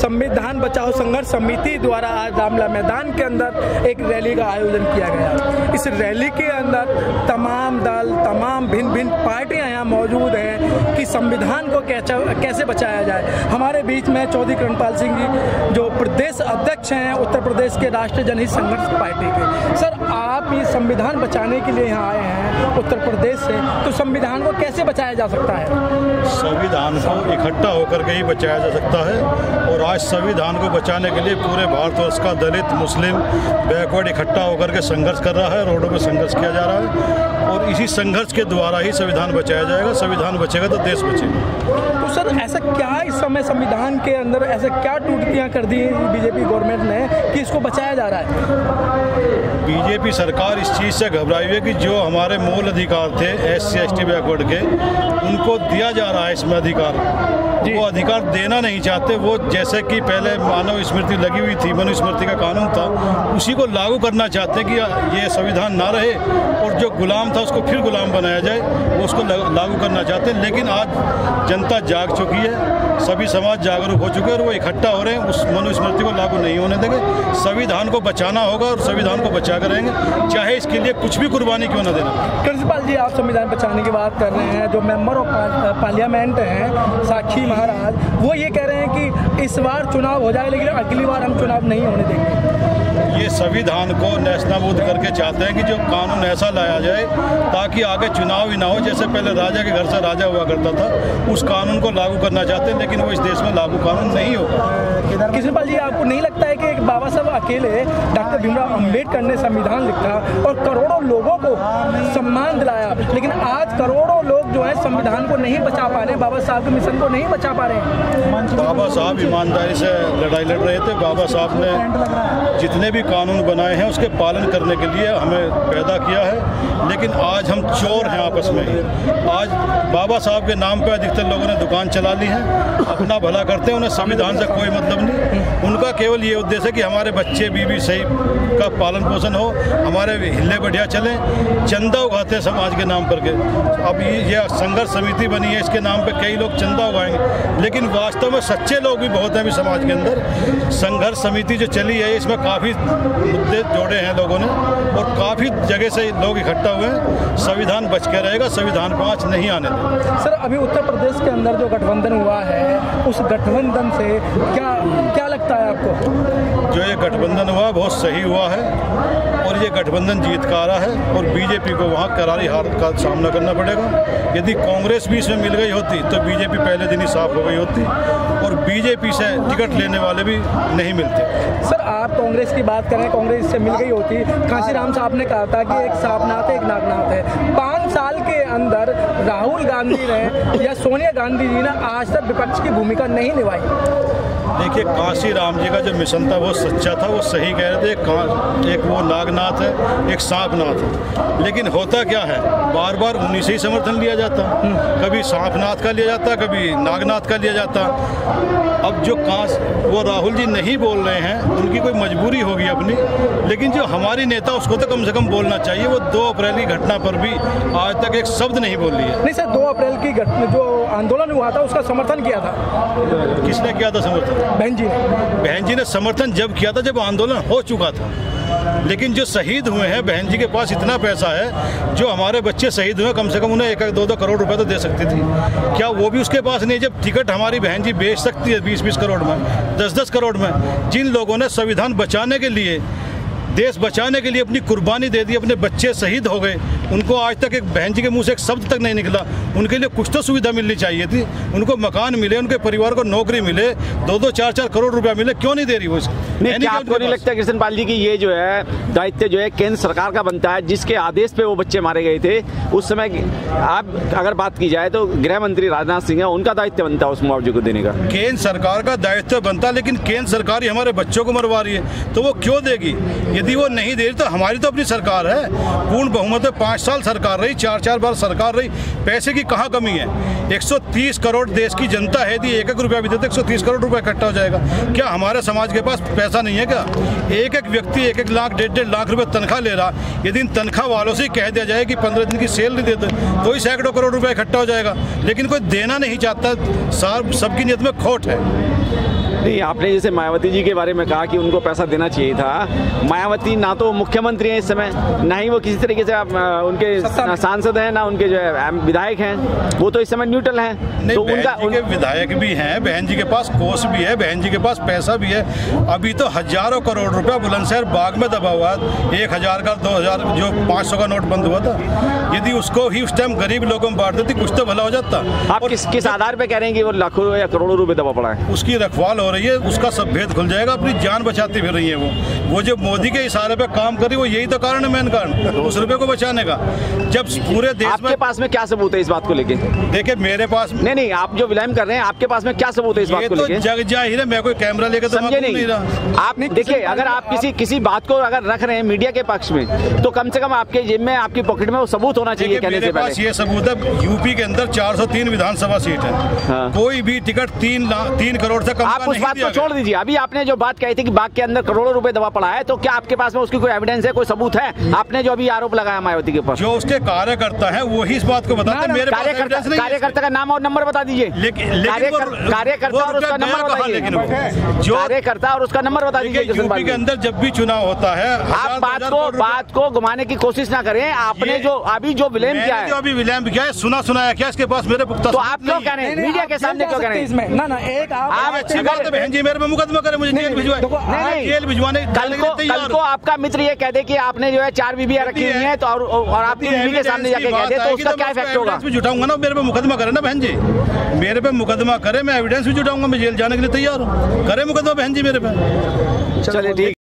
संविधान बचाओ संघर्ष समिति द्वारा आज रामला मैदान के अंदर एक रैली का आयोजन किया गया। इस रैली के अंदर तमाम दल, तमाम भिन्न भिन्न पार्टियां यहाँ मौजूद हैं कि संविधान को कैसे बचाया जाए। हमारे बीच में चौधरी करणपाल सिंह जी जो प्रदेश अध्यक्ष हैं उत्तर प्रदेश के राष्ट्रीय जनहित संघर्ष पार्टी के। सर, आप ये संविधान बचाने के लिए यहाँ आए हैं उत्तर प्रदेश से, तो संविधान को कैसे बचाया जा सकता है? संविधान को इकट्ठा होकर के ही बचाया जा सकता है और आज संविधान को बचाने के लिए पूरे भारतवर्ष का दलित, मुस्लिम, बैकवर्ड इकट्ठा होकर के संघर्ष कर रहा है, रोडों में संघर्ष किया जा रहा है और इसी संघर्ष के द्वारा ही संविधान बचाया जाएगा। संविधान बचेगा तो देश बचेगा। तो सर, ऐसा क्या इस समय संविधान के अंदर ऐसे क्या टूटियां कर दी बीजेपी गवर्नमेंट ने कि इसको बचाया जा रहा है? बीजेपी सरकार इस चीज़ से घबराई हुई है कि जो हमारे मूल अधिकार थे SC ST बैकवर्ड के, उनको दिया जा रहा है इसमें अधिकार। वो अधिकार देना नहीं चाहते। वो जैसे कि पहले मानव स्मृति लगी हुई थी, मनुस्मृति का कानून था, उसी को लागू करना चाहते हैं कि ये संविधान ना रहे और जो गुलाम था उसको फिर गुलाम बनाया जाए, वो उसको लागू करना चाहते हैं। लेकिन आज जनता जाग चुकी है, सभी समाज जागरूक हो चुके हैं और वो इकट्ठा हो रहे हैं। उस मनुस्मृति को लागू नहीं होने देंगे। संविधान को बचाना होगा और संविधान को बचा कर रहेंगे, चाहे इसके लिए कुछ भी कुर्बानी क्यों न देना। प्रिंसिपल जी, आप संविधान बचाने की बात कर रहे हैं। जो मेंबर ऑफ पार्लियामेंट हैं साक्षी महाराज, वो ये कह रहे हैं कि इस बार चुनाव हो जाए लेकिन अगली बार हम चुनाव नहीं होने देंगे। ये संविधान को नेस्तनाबूद करके चाहते हैं कि जो कानून ऐसा लाया जाए ताकि आगे चुनाव ही ना हो। जैसे पहले राजा के घर से राजा हुआ करता था, उस कानून को लागू करना चाहते हैं, लेकिन वो इस देश में लागू कानून नहीं होगा। कृष्णपाल जी, आपको नहीं लगता है कि एक बाबा साहब अकेले डॉक्टर भीमराव अम्बेडकर ने संविधान लिखा और करोड़ों लोगों को सम्मान दिलाया, लेकिन आज करोड़ों लोग जो है संविधान को नहीं बचा पा रहे, बाबा साहब के मिशन को नहीं बचा पा रहे? बाबा साहब ईमानदारी से लड़ाई लड़ रहे थे। बाबा साहब ने जितने भी कानून बनाए हैं उसके पालन करने के लिए हमें पैदा किया है, लेकिन आज हम चोर हैं आपस में। आज बाबा साहब के नाम पे अधिकतर लोगों ने दुकान चला ली है, अपना भला करते हैं, उन्हें संविधान से कोई मतलब नहीं। उनका केवल ये उद्देश्य है कि हमारे बच्चे बीवी सही का पालन पोषण हो, हमारे हिले बढ़िया चलें। चंदा उगाते हैं समाज के नाम पर के। अब ये संघर्ष समिति बनी है, इसके नाम पे कई लोग चंदा उगाएंगे, लेकिन वास्तव में सच्चे लोग भी बहुत हैं अभी समाज के अंदर। संघर्ष समिति जो चली है इसमें काफ़ी मुद्दे जोड़े हैं लोगों ने और काफ़ी जगह से लोग इकट्ठा हुए हैं। संविधान बच के रहेगा, संविधान को आज नहीं आने देगा। सर, अभी उत्तर प्रदेश के अंदर जो गठबंधन हुआ है, उस गठबंधन से क्या लगता है आपको? जो ये गठबंधन हुआ बहुत सही हुआ है और ये गठबंधन जीत का आ रहा है और बीजेपी को वहाँ करारी हार का सामना करना पड़ेगा। यदि कांग्रेस भी इसमें मिल गई होती तो बीजेपी पहले दिन ही साफ हो गई होती और बीजेपी से टिकट लेने वाले भी नहीं मिलते। सर, आप कांग्रेस की बात करें, कांग्रेस से मिल गई होती। कांशीराम साहब ने कहा था कि एक सांपनाथ है, एक नागनाथ है। 5 साल के अंदर राहुल गांधी ने या सोनिया गांधी जी ने आज तक विपक्ष की भूमिका नहीं निभाई। देखिए, कांशीराम जी का जो मिशन था वो सच्चा था, वो सही कह रहे थे। एक वो नागनाथ है, एक सांपनाथ है, लेकिन होता क्या है, बार बार उन्हीं से ही समर्थन लिया जाता। कभी सांपनाथ का लिया जाता, कभी नागनाथ का लिया जाता। अब जो वो राहुल जी नहीं बोल रहे हैं, उनकी कोई मजबूरी होगी अपनी, लेकिन जो हमारी नेता उसको तो कम से कम बोलना चाहिए। वो 2 अप्रैल की घटना पर भी आज तक एक शब्द नहीं बोल रही है। नहीं सर, 2 अप्रैल की घटना जो आंदोलन हुआ था उसका समर्थन किया था। किसने किया था समर्थन? बहन जी ने समर्थन जब किया था जब आंदोलन हो चुका था। लेकिन जो शहीद हुए हैं, बहन जी के पास इतना पैसा है, जो हमारे बच्चे शहीद हुए कम से कम उन्हें 1-2 करोड़ रुपए तो दे सकती थी। क्या वो भी उसके पास नहीं? जब टिकट हमारी बहन जी बेच सकती है 20-20 करोड़ में, 10-10 करोड़ में। जिन लोगों ने संविधान बचाने के लिए, देश बचाने के लिए अपनी कुर्बानी दे दी, अपने बच्चे शहीद हो गए, उनको आज तक एक बहन जी के मुंह से एक शब्द तक नहीं निकला। उनके लिए कुछ तो सुविधा मिलनी चाहिए थी, उनको मकान मिले, उनके परिवार को नौकरी मिले, 2-2, 4-4 करोड़ रुपया मिले, क्यों नहीं दे रही वो? नहीं, आपको नहीं लगता कृष्णपाल जी की ये जो है दायित्व जो है केंद्र सरकार का बनता है, जिसके आदेश पे वो बच्चे मारे गए थे उस समय? आप अगर बात की जाए तो गृह मंत्री राजनाथ सिंह है, उनका दायित्व बनता है उस मुआवजे को देने का। केंद्र सरकार का दायित्व बनता, लेकिन केंद्र सरकार ही हमारे बच्चों को मरवा रही है, तो वो क्यों देगी? यदि वो नहीं दे रही तो हमारी तो अपनी सरकार है, पूर्ण बहुमत में 5 साल सरकार रही, 4-4 बार सरकार रही, पैसे की कहाँ कमी है? 130 करोड़ देश की जनता है, यदि 1-1 रुपया भी देते 130 करोड़ रुपया इकट्ठा हो जाएगा। क्या हमारे समाज के पास पैसा नहीं है क्या? एक व्यक्ति 1-1 लाख 1.5 लाख रुपए तनख्वाह ले रहा, यदि इन तनख्वाह वालों से कह दिया जाए कि 15 दिन की सैलरी दे दो तो ही सैकड़ों करोड़ रुपया इकट्ठा हो जाएगा, लेकिन कोई देना नहीं चाहता। सबकी नीयत में खोट है। नहीं, आपने जैसे मायावती जी के बारे में कहा कि उनको पैसा देना चाहिए था। मायावती ना तो मुख्यमंत्री हैं इस समय, ना ही वो किसी तरीके से उनके सांसद हैं, ना उनके जो है विधायक हैं, वो तो इस समय न्यूट्रल हैं। तो उनके विधायक भी हैं, बहन जी के पास कोष भी है, बहन जी के पास पैसा भी है। अभी तो हजारों करोड़ रुपया बुलंदशहर बाग में दबा हुआ है। 1000 का 2000 जो 500 का नोट बंद हुआ था, यदि उसको ही उस टाइम गरीब लोगों में बांट देती कुछ तो भला हो जाता। आप किस आधार पे कह रहे हैं कि वो लाखों या करोड़ों रुपए दबा पड़ा है? उसकी रखवाल हो रही है, उसका सब भेद खुल जाएगा। अपनी जान बचाती फिर रही है वो जो मोदी के इशारे पे काम करी, वो यही तो कारण है, मेन कारण उस रुपए को बचाने का। जब पूरे देश आपके पास में क्या सबूत है इस बात को लेके? देखिए मेरे पास नहीं, आप जो विलम्ब कर रहे हैं, आपके पास में क्या सबूत है इस बात को लेके? जग जाहिर है, मैं कोई कैमरा लेकर तो समझे नहीं रहा। आप देखिए, अगर आप किसी बात को अगर रख रहे हैं मीडिया के पक्ष में, तो कम से कम आपके जेब में, आपकी पॉकेट में वो सबूत होना चाहिए कहने से पहले। ये सबूत है, यूपी के अंदर 403 विधानसभा सीट है। हाँ। कोई भी टिकट 3 करोड़ से कम आप उस बात को छोड़ दीजिए। अभी आपने जो बात कही थी कि बाग के अंदर करोड़ों रुपए दबा पड़ा है, तो क्या आपके पास में उसकी कोई एविडेंस है, कोई सबूत है? आपने जो अभी आरोप लगाया मायावती के ऊपर, जो उसके कार्यकर्ता है वही इस बात को बताते हैं। मेरे कार्यकर्ता का नाम और नंबर बता दीजिए। कार्यकर्ता और उसका नंबर बताइए। कार्यकर्ता और उसका नंबर बता दीजिए। यूपी के अंदर जब भी चुनाव होता है, आप बात को घुमाने की कोशिश ना करें। आपने जो अभी जो विलम्ब किया है, जो अभी विलम्ब किया है, सुनाया क्या इसके पास मेरे पुख्ता? तो आप क्यों कह रहे हैं मीडिया के सामने, क्यों कह रहे हैं? ना एक आप अच्छी बात है, बहन जी मेरे पे मुकदमा करे, मुझे जेल भिजवाने। कल को आपका मित्र ये कह दे कि आपने जो है 4 बीबियां रखी हुई हैं, तो और आपकी बीवी के सामने जाके कह दे, तो उसका क्या इफेक्ट होगा? जुटाऊंगा ना, मेरे पे मुकदमा करे ना बहन जी, मेरे पे मुकदमा करे, मैं एविडेंस भी जुटाऊंगा, मैं जेल जाने के लिए तैयार हूँ। करे मुकदमा बहन जी मेरे पे। चलिए ठीक।